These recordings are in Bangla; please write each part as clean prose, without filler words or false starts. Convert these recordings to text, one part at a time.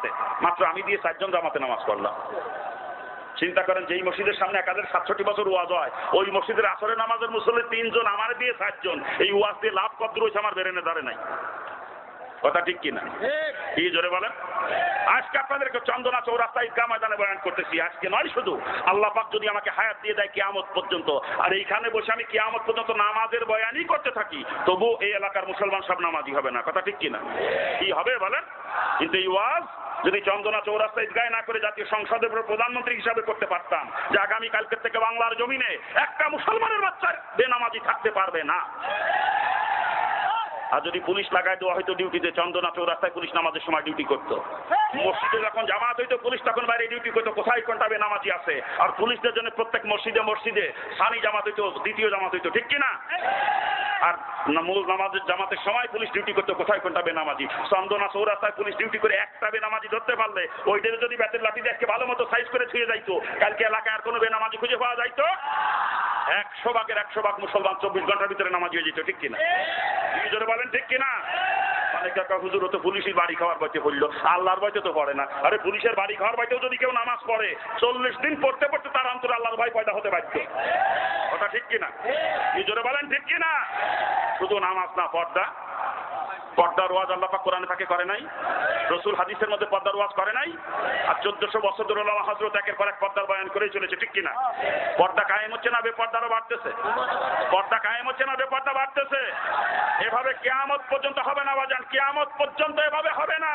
জামাতে, মাত্র আমি দিয়ে 4 জন জামাতে নামাজ পড়লাম। চিন্তা করেন, যেই মসজিদের সামনে 1067 বছর ওয়াজ হয়, ওই মসজিদের আসরের নামাজের মুসল্লি 3 জন, আমার দিয়ে 4 জন। এই ওয়াজ দিয়ে লাভ কত রয়েছে আমার বেরেনে ধরে নাই। কথা ঠিক কিনা? কি জোরে বলেন? আজকে আপনাদেরকে চন্দনা চৌরাস্তা ঈদগাহ ময়দানে বয়ান করতেছি। আজকে নয় শুধু, আল্লাহ পাক যদি আমাকে হায়াত দিয়ে দেয় কিয়ামত পর্যন্ত, আর এইখানে বসে আমি কিয়ামত পর্যন্ত নামাজের বয়ানই করতে থাকি, তবু এই এলাকার মুসলমান সব নামাজি হবে না। কথা ঠিক কিনা? কি হবে বলেন? কিন্তু এই ওয়াজ যদি চন্দনা চৌরাস্তা ঈদগাহ না করে জাতীয় সংসদের প্রধানমন্ত্রী হিসাবে করতে পারতাম, যে আগামী কালকের থেকে বাংলার জমিনে একটা মুসলমানের বাচ্চা বেনামাজি থাকতে পারবে না। আর যদি পুলিশ লাগায় দেওয়া হয়তো ডিউটিতে, চন্দনা চৌরাস্তায় পুলিশ নামাজের সময় ডিউটি করতো। মসজিদে যখন জামাত হইতো পুলিশ তখন বাইরে ডিউটি করতো, কোথায় কোনটা বেনামাজি আছে। আর পুলিশদের জন্য প্রত্যেক মসজিদে মসজিদে সানি জামাত হইতো, দ্বিতীয় জামাত হইতো, ঠিক কিনা? আর মূল নামাজের জামাতের সময় পুলিশ ডিউটি করতো, কোথায় কোনটা বেনামাজি। চন্দনা চৌরাস্তায় পুলিশ ডিউটি করে একটা বেনামাজি ধরতে পারলে, ওইটারে যদি ব্যাটের লাঠি দিয়ে ভালো মতো সাইজ করে ছুঁয়ে যাইতো, কালকে এলাকায় আর কোনো বেনামাজি খুঁজে পাওয়া যাইতো? 100 ভাগের 100 ভাগ মুসলমান 24 ঘন্টার ভিতরে নামাজি হয়ে যেত, ঠিক কিনা? জোরে বলেন ঠিক কিনা? অনেক টাকা হুজুর তো পুলিশের বাড়ি খাওয়ার বইতে পড়লো, আল্লাহর বইতে তো পড়ে না। আরে পুলিশের বাড়ি খাওয়ার বইতেও যদি কেউ নামাজ পড়ে, 40 দিন পড়তে পড়তে তার অন্তরে আল্লাহর ভয় পয়দা হতে বাধ্য। কথা ঠিক কিনা? জোরে বলেন ঠিক কিনা? শুধু নামাজ না, পর্দার ওয়াজ আল্লাহ পাক কোরআনে তাকে করে নাই, রাসূল হাদিসের মধ্যে পর্দার ওয়াজ করে নাই। আর 1400 বছর ধরে আল্লাহ হযরত একের পর এক পর্দার বয়ান করেই চলেছে, ঠিক কিনা? পর্দা কায়েম হচ্ছে না, বেপর্দারও বাড়তেছে। পর্দা কায়েম হচ্ছে না, বেপর্দা বাড়তেছে। এভাবে কিয়ামত পর্যন্ত হবে না বাজান, কিয়ামত পর্যন্ত এভাবে হবে না।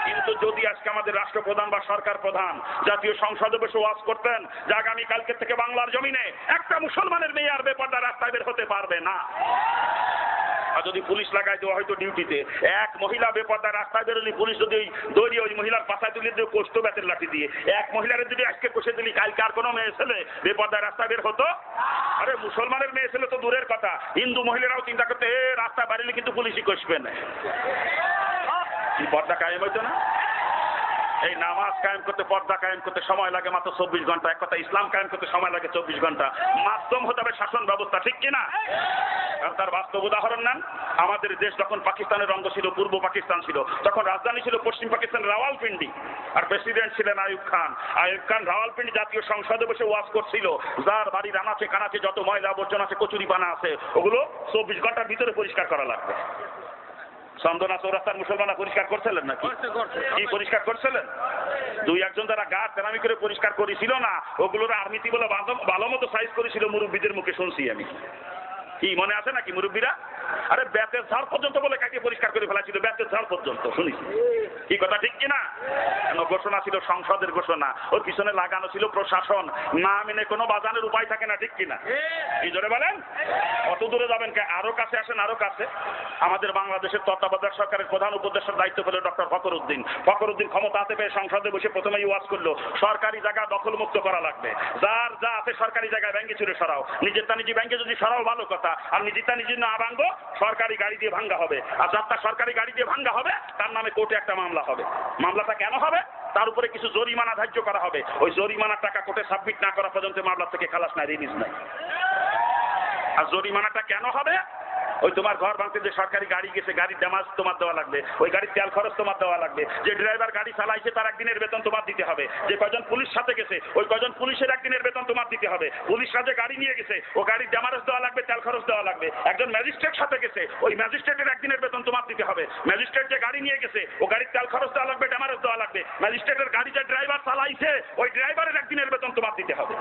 কিন্তু যদি আজকে আমাদের রাষ্ট্রপ্রধান বা সরকার প্রধান জাতীয় সংসদে বসে ওয়াজ করতেন যে আগামী কালকে থেকে বাংলার জমিনে একটা মুসলমানের মেয়ে আর বেপর্দা রাস্তায় বের হতে পারবে না। আর যদি পুলিশ লাগাই দেওয়া হয়তো ডিউটিতে, এক মহিলা বেপর্দা রাস্তায় বেরোলি, পুলিশ যদি দৌড়িয়ে ওই মহিলার পাশায় তুলে দিয়ে কষতো ব্যাটের লাঠি দিয়ে, এক মহিলার যদি আজকে কষে দিলি, কালকে আর কোনো মেয়ে ছেলে বেপর্দা রাস্তায় বের হতো? আরে মুসলমানের মেয়ে ছেলে তো দূরের কথা, হিন্দু মহিলারাও চিন্তা করতে রাস্তায় বেরোলে কিন্তু পুলিশই কষবে না। কি পর্দা কায়েম হইতো না? এই নামাজ কায়েম করতে, পর্দা কায়েম করতে সময় লাগে মাত্র 24 ঘন্টা। এক কথা, ইসলাম কায়েম করতে সময় লাগে 24 ঘন্টা। মাধ্যম হতে হবে শাসন ব্যবস্থা, ঠিক কিনা? তার বাস্তব উদাহরণ নেন। আমাদের দেশ যখন পাকিস্তানের অঙ্গ ছিল, পূর্ব পাকিস্তান ছিল, তখন রাজধানী ছিল পশ্চিম পাকিস্তানের রাওয়ালপিন্ডি, আর প্রেসিডেন্ট ছিলেন আইয়ুব খান। আইয়ুব খান রাওয়ালপিন্ডি জাতীয় সংসদে বসে ওয়াজ করছিল, যার বাড়ির আনাচে কানাচে যত ময়লা আবর্জনা আছে, কচুরি পানা আছে, ওগুলো 24 ঘন্টার ভিতরে পরিষ্কার করা লাগবে। চন্দনা চৌরাস্তার মুসলমানরা পরিষ্কার করছিলেন নাকি? কি পরিষ্কার করছিলেন? 2-1 যারা গা তেরামি করে পরিষ্কার করেছিল না, ওগুলোর আর্মিতি বলে ভালো মতো সাইজ করেছিল, মুরব্বীদের মুখে শুনছি আমি। কি মনে আছে নাকি মুরব্বীরা? আরে ব্যাতের ঝাড় পর্যন্ত বলে কাটিয়ে পরিষ্কার করে ফেলাছিল, ব্যাতের ঝাড় পর্যন্ত শুনিস। কি কথা ঠিক কিনা? ঘোষণা ছিল সংসদের ঘোষণা, ওর পিছনে লাগানো ছিল প্রশাসন। না মেনে কোনো বাজানোর উপায় থাকে না, ঠিক কিনা? কি জোরে বলেন? কত দূরে যাবেন? আরো কাছে আসেন, আরো কাছে। আমাদের বাংলাদেশের তত্ত্বাবধায়ক সরকারের প্রধান উপদেষ্টার দায়িত্ব পেল ডক্টর ফখরুদ্দিন। ফখরুদ্দিন ক্ষমতা হাতে পেয়ে সংসদে বসে প্রথমেই ওয়াজ করলো, সরকারি জায়গা দখলমুক্ত করা লাগবে। যার যা আছে সরকারি জায়গায় ব্যাংকে চুরে সরাও। নিজেরটা নিজে ব্যাংকে যদি সরাও ভালো কথা, আর নিজেরটা নিজে না ভাঙবো, সরকারি গাড়ি দিয়ে ভাঙ্গা হবে। আর যারটা সরকারি গাড়ি দিয়ে ভাঙ্গা হবে, তার নামে কোর্টে একটা মামলা হবে। মামলাটা কেন হবে? তার উপরে কিছু জরিমানা ধার্য করা হবে। ওই জরিমানার টাকা কোর্টে সাবমিট না করা পর্যন্ত মামলা থেকে খালাস নাই, রিলিজ নাই। আর জরিমানাটা কেন হবে? ওই তোমার ঘর ভাঙতে যে সরকারি গাড়ি গেছে, গাড়ির ড্যামেজ তোমার দেওয়া লাগবে, ওই গাড়ির তেল খরচ তোমার দেওয়া লাগবে। যে ড্রাইভার গাড়ি চালাইছে তার একদিনের বেতন তোমার দিতে হবে। যে কয়জন পুলিশ সাথে গেছে, ওই কয়জন পুলিশের একদিনের বেতন তোমার দিতে হবে। পুলিশ সাথে গাড়ি নিয়ে গেছে, ও গাড়ির ড্যামেজ দেওয়া লাগবে, তেল খরচ দেওয়া লাগবে। একজন ম্যাজিস্ট্রেট সাথে গেছে, ওই ম্যাজিস্ট্রেটের একদিনের বেতন তোমার দিতে হবে। ম্যাজিস্ট্রেট যে গাড়ি নিয়ে গেছে, ও গাড়ির তেল খরচ দেওয়া লাগবে, ড্যামেজ দেওয়া লাগবে। ম্যাজিস্ট্রেটের গাড়ি যে ড্রাইভার চালাইছে, ওই ড্রাইভারের একদিনের বেতন তোমার দিতে হবে।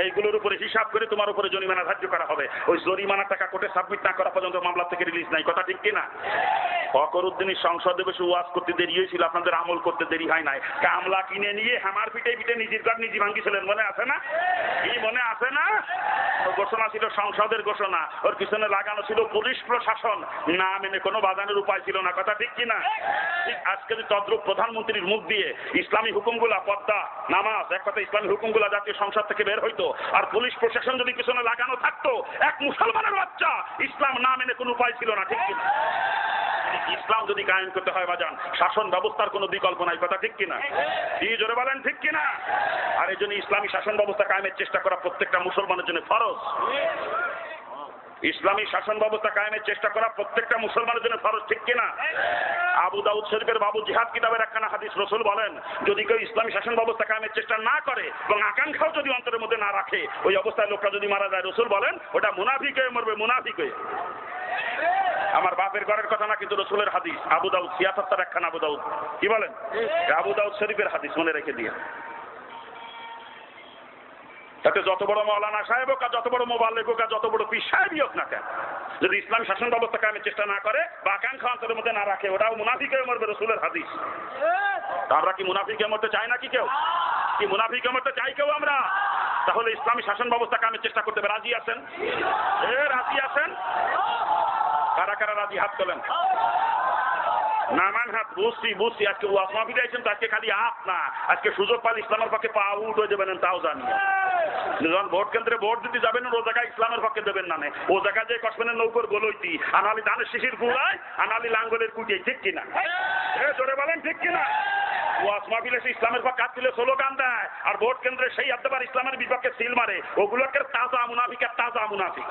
এইগুলোর উপরে হিসাব করে তোমার উপরে জরিমানা ধার্য করা হবে। ওই জরিমানা টাকা কোর্টে সাবমিট না করা পর্যন্ত মামলা থেকে রিলিজ নাই। কথা ঠিক কিনা? ফখরুদ্দিনের সংসদে বসে ওয়াজ করতে দেরি হয়েছিল, আপনাদের আমল করতে দেরি হয় নাই। কামলা কিনে নিয়ে হ্যামার পিটে পিটে নিজের ঘর নিজে ভাঙ্গিছিলেন, মনে আছে না? কি মনে আছে না? ঘোষণা ছিল সংসদের ঘোষণা, ওর পিছনে লাগানো ছিল পুলিশ প্রশাসন। না মেনে কোনো বাজানোর উপায় ছিল না। কথা ঠিক কিনা? ঠিক আজকে যদি তদ্রুপ প্রধানমন্ত্রীর মুখ দিয়ে ইসলামী হুকুমগুলা, পর্দা, নামাজ, এক কথা ইসলামী হুকুমগুলা জাতীয় সংসদ থেকে বের হইতো, আর পুলিশ প্রশাসন যদি পিছনে লাগানো থাকতো, এক মুসলমানের বাচ্চা ইসলাম না মেনে কোনো উপায় ছিল না। ঠিক কিনা? ইসলাম যদি কায়েম করতে হয় বাজান, শাসন ব্যবস্থার কোনো বিকল্প নাই। কথা ঠিক কিনা? কি জোরে বলেন ঠিক কিনা? আর এই জন্য ইসলামী শাসন ব্যবস্থা কায়েমের চেষ্টা করা প্রত্যেকটা মুসলমানের জন্য ফরজ। ইসলামী শাসন ব্যবস্থা কায়েমের চেষ্টা করা প্রত্যেকটা মুসলমানের জন্য ফরজ, ঠিক কিনা? আবু দাউদ শরীফের বাবু জিহাদ কিতাবের একখানা হাদিস, রাসূল বলেন যদি কেউ ইসলামী শাসন ব্যবস্থা কায়েমের চেষ্টা না করে এবং আকাঙ্ক্ষাও যদি অন্তরের মধ্যে না রাখে, ওই অবস্থায় লোকটা যদি মারা যায়, রাসূল বলেন ওটা মুনাফিক হয়ে মরবে, মুনাফিক হয়ে। আমার বাপের ঘরের কথা না, কিন্তু রাসূলের হাদিস, আবু দাউদ সিয়াসাত্তার একখানা আবু দাউদ, কি বলেন? আবু দাউদ শরীফের হাদিস, মনে রেখে দিয়ে। তাতে যত বড় মাওলানা সাহেব হোক আর যত বড় মোবাল্লিগ হোক আর যত বড় পীর সাহেবই হোক না কেন, যদি ইসলাম শাসন ব্যবস্থা কায়েমের চেষ্টা না করে বা আকাঙ্ক্ষা অন্তরের মধ্যে না রাখে, ওটাও মুনাফিক হয়ে মরবে, রাসূলের হাদিস। আমরা কি মুনাফিক হয়ে মরতে চাই নাকি কেউ? কি মুনাফিক হয়ে মরতে চাই কেউ আমরা? তাহলে ইসলামী শাসন ব্যবস্থা কায়েমের চেষ্টা করতে হবে। রাজি আছেন? রাজি আছেন? কারা কারা রাজি? হাত তোলেন। নামান হাত। বুঝছি আজকে ওয়াজ মাহফিলে আইছেন তো, আজকে খালি হাত না, আজকে সুযোগ পালে ইসলামের পক্ষে পা উঠ হয়ে যাবেন, তাও জানি। যখন ভোট কেন্দ্রে ভোট দিতে যাবেন, ও জায়গায় ইসলামের পক্ষে দেবেন না, ও জায়গায় যে কসমেনের নৌকর গোলইতি, আনালি ধানের শিশির কুড়ায়, আনালি লাঙ্গলের কুটিয়ে, ঠিক কিনা? জোরে বলেন ঠিক কিনা? ওয়াজ মাহফিলে সে ইসলামের পক্ষে হাত তুলে স্লোগান দেয়, আর ভোট কেন্দ্রে সেই আদ্যবার ইসলামের বিপক্ষে সিল মারে, ওগুলোকে তাজা মুনাফিক আর তাজা মুনাফিক।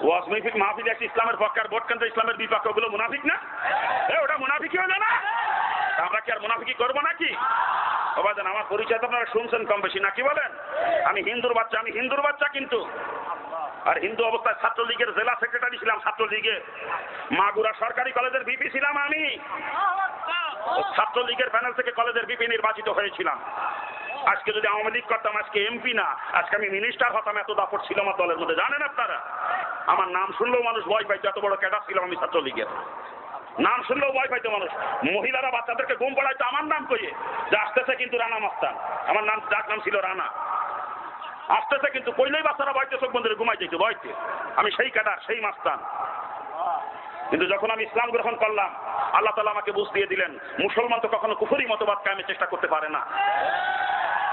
ওয়াজ মাহফিল আছে ইসলামের পক্ষে আর ভোট কেন্দ্রে ইসলামের বিপক্ষে, ওগুলো মুনাফিক না? ওটা মুনাফিকই হলো না? আমরা কি আর মুনাফিকি করবো নাকি? বাবাজান, আমার পরিচয় তো আপনারা শুনছেন কম বেশি, নাকি বলেন? আমি হিন্দুর বাচ্চা কিন্তু। আর হিন্দু অবস্থায় ছাত্রলীগের জেলা সেক্রেটারি ছিলাম, ছাত্রলীগের মাগুরা সরকারি কলেজের ভিপি ছিলাম আমি। ছাত্রলীগের প্যানেল থেকে কলেজের ভিপি নির্বাচিত হয়েছিলাম। আজকে যদি আওয়ামী লীগ করতাম, আজকে এমপি না, আজকে আমি মিনিস্টার হতাম। এত দাপট ছিল আমার দলের মধ্যে, জানেন আপনারা? আমার নাম শুনলেও মানুষ ভয় পাইতো, এত বড় ক্যাডার ছিলাম আমি ছাত্রলীগের। নাম শুনলেও ভয় পাইতো মানুষ। মহিলারা বাচ্চাদেরকে ঘুম পড়াইতো আমার নাম কইয়ে, যে আসতেছে কিন্তু রানা মাস্তান। আমার নাম, যার নাম ছিল রানা, আসতেছে কিন্তু কইলেই বাচ্চারা ভয়তে চোখ বন্ধ করে ঘুমাই যেত, ভয়তে। আমি সেই ক্যাডার, সেই মাস্তান। কিন্তু যখন আমি ইসলাম গ্রহণ করলাম, আল্লাহ তাআলা আমাকে বুঝ দিয়ে দিলেন, মুসলমান তো কখনো কুফরি মতবাদ কায়েমের চেষ্টা করতে পারে না।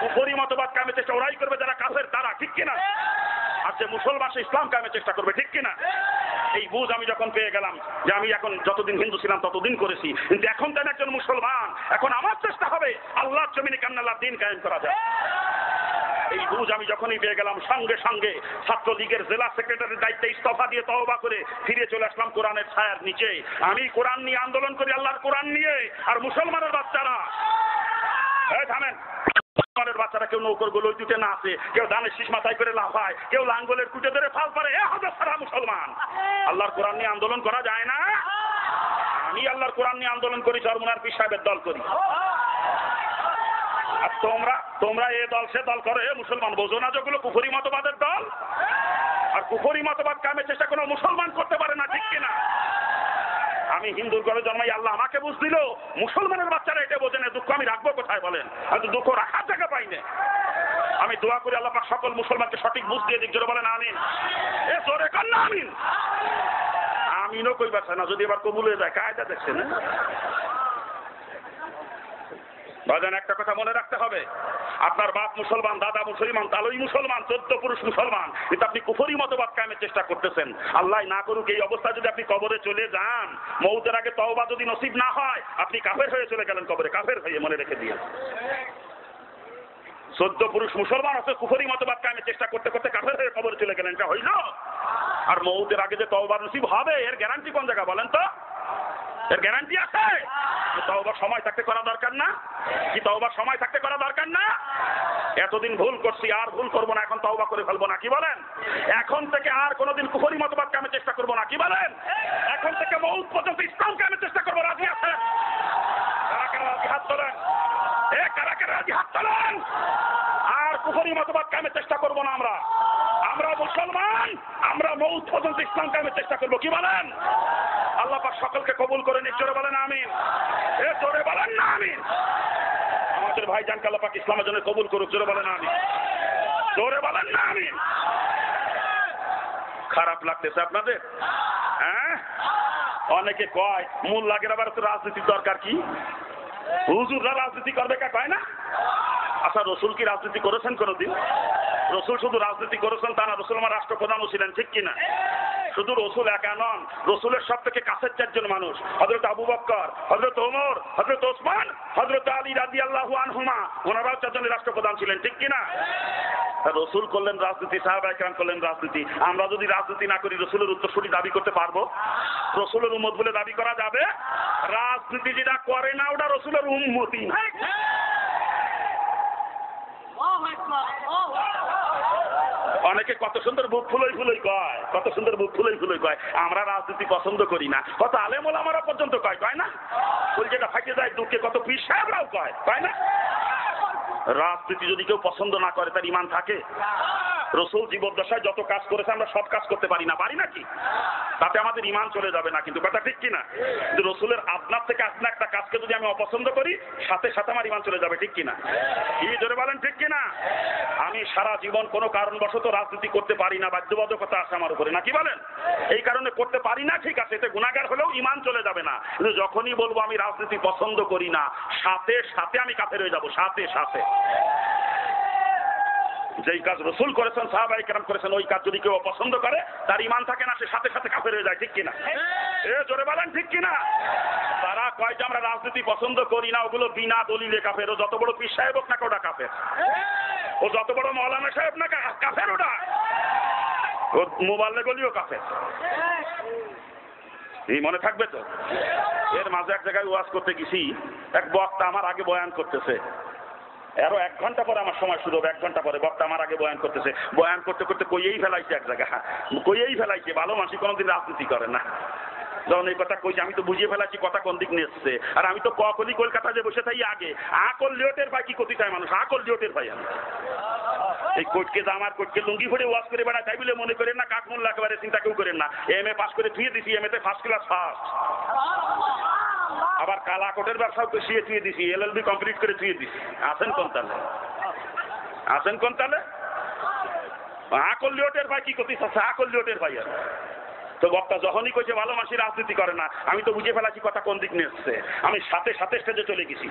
কুফরি মতবাদ কায়েমের চেষ্টা ওরাই করবে যারা কাফের, তারা, ঠিক কিনা? আর যে মুসলমান সে ইসলাম কায়েমের চেষ্টা করবে, ঠিক কিনা? এই বুঝ আমি যখন পেয়ে গেলাম, যে আমি এখন যতদিন হিন্দু ছিলাম ততদিন করেছি, কিন্তু এখন তো আমি একজন মুসলমান, এখন আমার চেষ্টা হবে আল্লাহর জমিনে কেমন আল্লাহর দ্বীন কায়েম করা যায়। এই বুঝ আমি যখনই পেয়ে গেলাম, সঙ্গে সঙ্গে ছাত্রলীগের জেলা সেক্রেটারির দায়িত্বে ইস্তফা দিয়ে তওবা করে ফিরে চলে আসলাম কোরআনের ছায়ার নিচে। আমি কোরআন নিয়ে আন্দোলন করি, আল্লাহর কোরআন নিয়ে। আর মুসলমানের বাচ্চারা, থামেন, বাচ্চারা কেউ নৌকর গোল দিতে না আসে, কেউ ধানের শীষ মাথায় করে লাফায়, কেউ লাঙ্গলের কুটে ধরে ফাল পারে, সারা মুসলমান। আল্লাহর কোরআন নিয়ে আন্দোলন করা যায় না? আমি আল্লাহর কোরআন নিয়ে আন্দোলন করি, চরমুনার পীর সাহেবের দল করি। আর তোমরা এ দল সে দল করো, মুসলমান বোঝো না যেগুলো কুফরি মতবাদের দল? আর কুফরি মতবাদ কায়েমের চেষ্টা কোনো মুসলমান করতে পারে না, ঠিক কিনা? আমি হিন্দুর ঘরে জন্মাই, আল্লাহ আমাকে বুঝ দিল। মুসলমানের বাচ্চারা এটা বোঝে না, দুঃখ আমি রাখবো কোথায় বলেন? আমি দুঃখ রাখার জায়গা পাই না। আমি দোয়া করি আল্লাহ পাক সকল মুসলমানকে সঠিক বুঝ দিয়ে দিক, জোরে বলেন আমিন। জোরে কর না আমিন। আমিনও কই বাচ্চা না, যদি এবার কবুল হয়ে যায়, কায়দা দেখছে না? বাজান, একটা কথা মনে রাখতে হবে, আপনার বাপ মুসলমান, দাদা মুসলমান, তালই মুসলমান, 14 পুরুষ মুসলমান, কিন্তু আপনি কুফরি মতবাদ কায়েমের চেষ্টা করতেছেন। আল্লাহ না করুক এই অবস্থা যদি আপনি কবরে চলে যান, মৌতের আগে তওবা যদি নসিব না হয়, আপনি কাফের হয়ে চলে গেলেন কবরে, কাফের হয়ে, মনে রেখে দিয়ে। 14 পুরুষ মুসলমান আছে, কুফরি মতবাদ কায়েমের চেষ্টা করতে করতে কাফের হয়ে কবরে চলে গেলেন, এটা হইল? আর মৌতের আগে যে তওবা নসিব হবে, এর গ্যারান্টি কোন জায়গা বলেন তো? এর গ্যারান্টি আছে? তওবার সময় থাকতে করা দরকার না? কি তওবার সময় থাকতে করা দরকার না? এতদিন ভুল করছি, আর ভুল করবো না, এখন তওবা করে ফেলবো না, কি বলেন? এখন থেকে আর কোনোদিন কুফরি মতবাদ কায়েমের চেষ্টা করবো না, কি বলেন? এখন থেকে মউত পর্যন্ত ইসলাম কায়েমের চেষ্টা করবো। রাজি আছেন? কারা কারা রাজি? হাত তোলেন। কারা কারা রাজি? হাত তোলেন। আর কুফরি মতবাদ কায়েমের চেষ্টা করবো না আমরা। আমরা মুসলমান, আমরা মউত পর্যন্ত ইসলাম কায়েমের চেষ্টা করবো, কি বলেন? আল্লাহ পাক সকলকে কবুল করে নিক, জোরে বলেন আমিন। জোরে বলেন না আমিন। আমাদের ভাইজানকে আল্লাহ পাক ইসলামের জন্য কবুল করুক, জোরে বলেন আমিন। জোরে বলেন না আমিন। খারাপ লাগতেছে আপনাদের? হ্যাঁ, অনেকে কয় মোল্লাদের আবার তো রাজনীতির দরকার কি? হুজুররা রাজনীতি করবে কা কয় না? আচ্ছা, রসুল কি রাজনীতি করেছেন কোনোদিন? রসুল শুধু রাজনীতি করেছেন তা না, রসুল আমার রাষ্ট্রপ্রধানও ছিলেন, ঠিক কিনা? শুধু রসুল একা নন, রসুলের সব থেকে কাছের চারজন মানুষ, হযরত আবু বকর, হযরত ওমর, হযরত ওসমান, হযরত আলী রাদিয়াল্লাহু আনহুমা, ওনারাও চারজনের রাষ্ট্রপ্রধান ছিলেন, ঠিক কিনা? রসুল করলেন রাজনীতি, সাহাবায়ে কেরাম করলেন রাজনীতি। আমরা যদি রাজনীতি না করি রসুলের উত্তরসূরি দাবি করতে পারবো? রসুলের উম্মত বলে দাবি করা যাবে? রাজনীতি যেটা করে না ওটা রসুলের উম্মতি না। অনেকে কত সুন্দর বুক ফুলই ফুলই কয়, কত সুন্দর বুক ফুলই ফুলই কয় আমরা রাজনীতি পছন্দ করি না। কত আলেম ওলামারা পর্যন্ত কয় না? ওই যেটা ফাইটে যায় দুঃখে কত পীর সাহেবরাও কয় না? রাজনীতি যদি কেউ পছন্দ না করে তার ঈমান থাকে? রসুল জীবদ্দশায় যত কাজ করেছে আমরা সব কাজ করতে পারি নাকি? তাতে আমাদের ঈমান চলে যাবে না, কিন্তু কথা ঠিক কিনা? কিন্তু রসুলের আপনার থেকে আপনি একটা কাজকে যদি আমি অপছন্দ করি সাথে সাথে আমার ঈমান চলে যাবে, ঠিক কিনা? কি জোরে বলেন ঠিক কিনা? আমি সারা জীবন কোনো কারণবশত রাজনীতি করতে পারি না, বাধ্যবাধকতা আছে আমার উপরে, নাকি বলেন? এই কারণে করতে পারি না, ঠিক আছে, এতে গুনাহগার হলেও ঈমান চলে যাবে না। কিন্তু যখনই বলবো আমি রাজনীতি পছন্দ করি না, সাথে সাথে আমি কাফের হয়ে যাবো, সাথে সাথে। যেই কাজ রসুল করেছেন, সাহাবায়ে কেরাম করেছেন, ওই কাজ যদি কেউ পছন্দ করে তার ঈমান থাকে না, সে সাথে সাথে কাফের হয়ে যায়, ঠিক কিনা? জোরে বলেন ঠিক কিনা? তারা কয় যে আমরা রাজনীতি পছন্দ করি না, ওগুলো বিনা দলিলে কাফের। ও যত বড় পীর সাহেব হোক না ওটা কাফের, ও যত বড় মৌলানা সাহেব না কাফের, ওটা ও মোবাল্লে গলিও কাফের। এই মনে থাকবে তো? এর মাঝে এক জায়গায় ওয়াজ করতে গেছি, এক বক্তা আমার আগে বয়ান করতেছে, আরো 1 ঘন্টা পরে আমার সময় শুরু হবে, 1 ঘন্টা পরে বক্তা আমার আগে বয়ান করতেছে। বয়ান করতে করতে কইয়েই ফেলাইছে এক জায়গা, কইয়েই ফেলাইছে ভালো মানুষ কোনোদিন রাজনীতি করে না। যখন এই কথা কইছে আমি তো বুঝিয়ে ফেলাচ্ছি কথা কোন দিক নিয়ে এসছে। আর আমি তো কখনই কলকাতা যে বসে থাকি আগে আকল লিওটের ভাই কি করতে চায় মানুষ, আকল লিওটের ভাই। আমি এই কোটকে জামার কোটকে লুঙ্গি ভরে ওয়াজ করে বেড়া, তাই বলে মনে করেন না কাকমুল্লা, একেবারে চিন্তা কেউ করেন না। MA পাস করে থুয়ে দিছি, MA তে ফার্স্ট ক্লাস ফার্স্ট। আবার কালা কোটের ব্যবসাও কষিয়ে থুয়ে দিছি, LLB কমপ্লিট করে থুয়ে দিছি। আছেন কোন তালে? আছেন কোন তালে? আকল লিওটের ভাই কি করতে চাচ্ছে, আকল লিওটের ভাই। আর তো বক্তা যখনই কইছে ভালো মানুষ রাজনীতি করে না, আমি তো বুঝে ফেলাছি কথা কোন দিক নিয়ে এসছে। আমি সাথে সাথে স্টেজে চলে গেছি।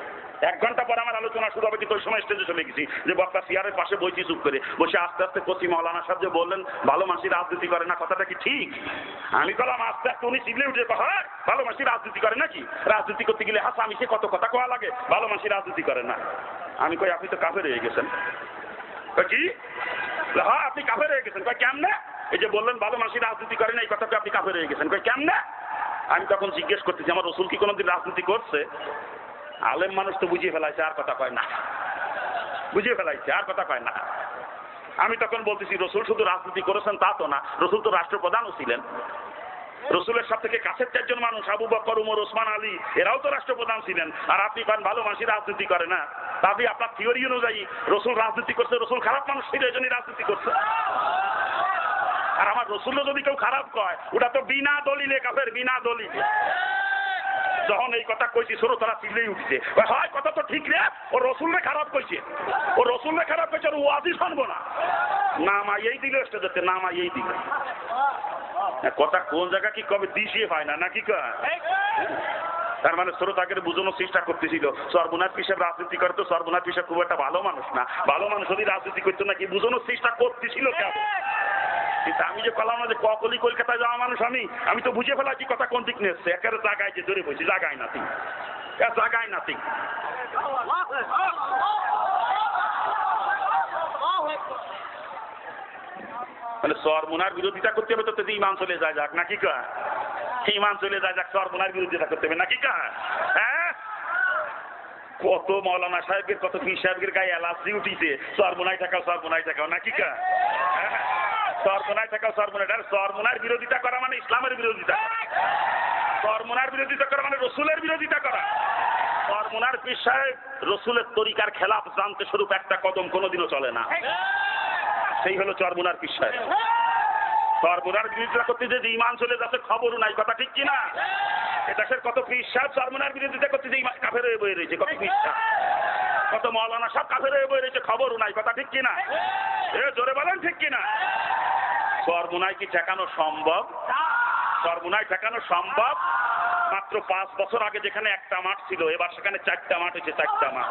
1 ঘন্টা পর আমার আলোচনা শুরু হবে, কিন্তু ওই সময় স্টেজে চলে গেছি। যে বক্তা চেয়ারের পাশে বইছি চুপ করে বসে আস্তে আস্তে করছি, মৌলানা সাহেব যে বললেন ভালো মানুষ রাজনীতি করে না, কথাটা কি ঠিক? আমি বললাম আস্তে আস্তে, উনি চিল্লে উঠে হ্যাঁ ভালো মানুষ রাজনীতি করে নাকি? রাজনীতি করতে গেলে হাসা আমি সে কত কথা কোয়া লাগে, ভালো মানুষ রাজনীতি করে না। আমি কই আপনি তো কাফের হয়ে গেছেন। কি? হ্যাঁ আপনি কাফের হয়ে গেছেন। কই কেমনে? এই যে বললেন ভালো মানুষ রাজনীতি করে না, এই কথাটা আপনি কাফের হয়ে গেছেন। কই কেমনে? আমি তখন জিজ্ঞেস করতেছি আমার রসুল কি কোনোদিন রাজনীতি করছে? আলেম মানুষ তো বুঝিয়ে ফেলাইছে, আর কথা কয় না, বুঝিয়ে ফেলাইছে, আর কথা কয় না। আমি তখন বলতেছি রসুল শুধু রাজনীতি করেছেন তা তো না, রসুল তো রাষ্ট্রপ্রধানও ছিলেন। রসুলের সব থেকে কাছের চারজন মানুষ আবু বকর, উমর, ওসমান, আলী, এরাও তো রাষ্ট্রপ্রধান ছিলেন। আর আপনি কেন ভালো মানুষ রাজনীতি করে না? তাহলে আপনার থিওরি অনুযায়ী রসুল রাজনীতি করছে, রসুল খারাপ মানুষ ছিল এই জন্যই রাজনীতি করছে। আর আমার রসুলও যদি কেউ খারাপ কয় ওটা তো বিনা দলিলে কাফের, বিনা দলিলে। যখন এই কথা কইছি শ্রোতারা চিল্লেই উঠছে, হয় কথা তো ঠিক রে, ও রসুলরে খারাপ কইছে, ও রসুলরে খারাপ কইছে, আর ওয়াজি শুনবো না, নামা এই দিল স্টেজেতে, নামা এই দিল। কথা কোন জায়গা কি কবে দিশিয়ে পায় না, নাকি কয়? তার মানে শ্রোতাকে বোঝানোর চেষ্টা করতেছিল সর্বনাথ পিসাব রাজনীতি করে, তো সর্বনাথ পিসাব খুব একটা ভালো মানুষ না, ভালো মানুষ যদি রাজনীতি করতো নাকি বোঝানোর চেষ্টা করতেছিল কেন? কিন্তু আমি যে কলাম না যে কলি কলকাতায় যাওয়া মানুষ, আমি তো বুঝে ফেলাছি কথা কোন দিক নিয়ে এসছে। একেবারে জায়গায় যে ধরে বলছি, জায়গায় নাতি, জায়গায় নাতি। মানে সরমুনার বিরোধিতা করতে হবে তো ইমান চলে যায় যাক, নাকি কয়? ইমান চলে যায় যাক, সরমুনার বিরোধিতা করতে হবে, নাকি কয়? হ্যাঁ, কত মৌলানা সাহেবের, কত পীর সাহেবের গায়ে এলার্জি উঠিছে, সরমুনায় থাকাও, সরমুনায় থাকাও, নাকি কয়? সরমুনায় থাকাও, সরমুনায়। সরমুনার বিরোধিতা করা মানে ইসলামের বিরোধিতা, সরমুনার বিরোধিতা করা মানে রসুলের বিরোধিতা করা। সরমুনার পীর সাহেব রসুলের তরিকার খেলাফ জানতে স্বরূপ একটা কদম কোনোদিনও চলে না, সেই হলো চরমুনার পীর সাহেব। চরমুনার বিরোধিতা করতে যে ঈমান চলে যাচ্ছে খবরও নাই, কথা ঠিক কিনা? এদেশের কত পীর সাহেব চরমুনার বিরোধিতা করতে যে কাফের হয়ে বয়ে রয়েছে, কত পীর সাহেব, কত মৌলানা সব কাফের হয়ে বয়ে রয়েছে, খবরও নাই, কথা ঠিক কিনা? জোরে বলেন ঠিক কিনা? চরমুনায় কি ঠেকানো সম্ভব? চরমুনায় ঠেকানো সম্ভব? মাত্র 5 বছর আগে যেখানে একটা মাঠ ছিল, এবার সেখানে 4টা মাঠ হয়েছে, 4টা মাঠ।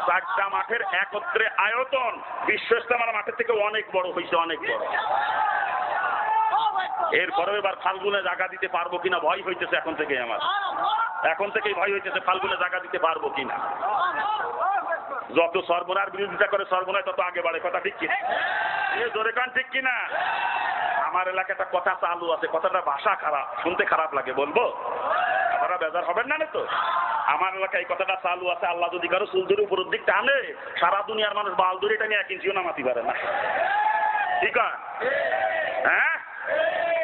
4টা মাঠের একত্রে আয়তন বিশ্ব ইস্তেমার মাঠের থেকে অনেক বড় হয়েছে, অনেক বড়। এরপরেও এবার ফাল্গুনে জায়গা দিতে পারবো কিনা ভয় হইতেছে এখন থেকে আমার। এখন থেকেই ভয় হইতেছে ফাল্গুনে জায়গা দিতে পারবো কিনা। যত সর্বনার বিরোধিতা করে সর্বনয় তত আগে বাড়ে, কথা ঠিক কিনা? জোরে কান ঠিক কিনা? আমার এলাকায় একটা কথা চালু আছে, কথাটা ভাষা খারাপ, শুনতে খারাপ লাগে, বলবো? আপনারা বেজার হবেন না তো? আমার এলাকায় এই কথাটা চালু আছে, আল্লাহ যদি কারো চুল ধরে উপরের দিক টানে, সারা দুনিয়ার মানুষ বাল ধরে এটা নিয়ে 1 ইঞ্চিও নামাতে পারে না। ঠিক আছে? হ্যাঁ,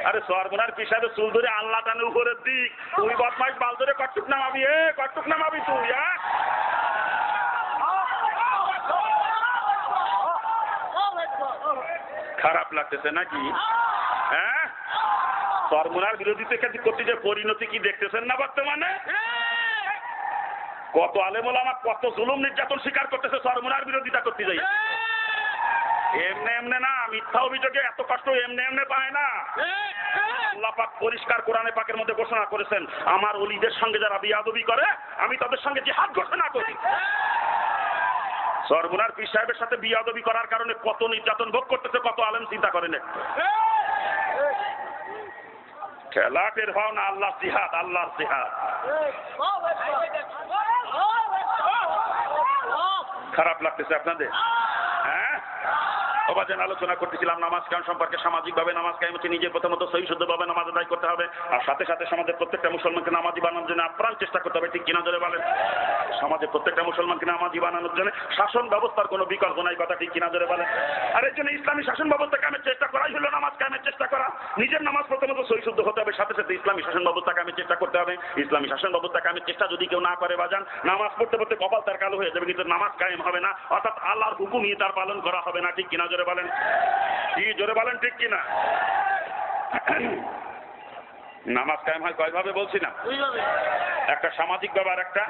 আরে সর্বনার পিসাবে চুল ধরে আল্লাহ টানে উপরের দিক, তুই বদমাইশ বাল ধরে কটুক নামাবি, কটুক নামাবি তুই। হ্যাঁ, খারাপ লাগতেছে নাকি? হ্যাঁ, সর্বনার বিরোধিতা করতে যে পরিণতি কি দেখতেছেন না বর্তমানে? কত আলেম ওলামা কত জুলুম নির্যাতন স্বীকার করতেছে সর্বনার বিরোধিতা করতে যাই। এমনে এমনে না, মিথ্যা অভিযোগে এত কষ্ট এমনে এমনে পায় না। আল্লাহ পাক পরিষ্কার কোরআনে পাকের মধ্যে ঘোষণা করেছেন, আমার ওলিদের সঙ্গে যারা বিয়াদবি করে আমি তাদের সঙ্গে জিহাদ ঘোষণা করি। সর্বনার পীর সাহেবের সাথে বিয়াদবি করার কারণে কত নির্যাতন ভোগ করতেছে কত আলেম, চিন্তা করেন একটু। খেলা টের হও না, আল্লাহ জিহাদ, আল্লাহর জিহাদ। খারাপ লাগতেছে আপনাদের? হ্যাঁ, অবাধে আলোচনা করতেছিলাম নামাজ কায়েম সম্পর্কে। সামাজিকভাবে নামাজ কায়েম হচ্ছে নিজে প্রথমত সহি শুদ্ধভাবে নামাজ আদায় করতে হবে, আর সাথে সাথে সমাজের প্রত্যেকটা মুসলমানকে নামাজি বানানোর জন্য আপ্রাণ চেষ্টা করতে হবে, ঠিক কিনা জোরে বলেন? সমাজের প্রত্যেকটা মুসলমানকে নামাজি বানানোর জন্য শাসন ব্যবস্থার কোনো বিকল্প নাই, কথা ঠিক কিনা জোরে বলেন? আর এর জন্য ইসলামী শাসন ব্যবস্থা কায়েমের চেষ্টা করাই হলো নামাজ কায়েমের চেষ্টা করা। নিজের নামাজ প্রথমত সহি শুদ্ধ হতে হবে, সাথে সাথে ইসলামী শাসন ব্যবস্থা কায়েমের চেষ্টা করতে হবে। ইসলামী শাসন ব্যবস্থা কায়েমের চেষ্টা যদি কেউ না করে বাজান, নামাজ পড়তে পড়তে কপাল তার কালো হয়ে যাবে, কিন্তু নামাজ কায়েম হবে না, অর্থাৎ আল্লাহর হুকুমই তার পালন করা হবে না, ঠিক কিনা জোরে বলেন? কি জোরে বলেন ঠিক কিনা? নামাজ কায়েম হয় কয়ভাবে বলছি না? একটা সামাজিক ব্যাপার, একটা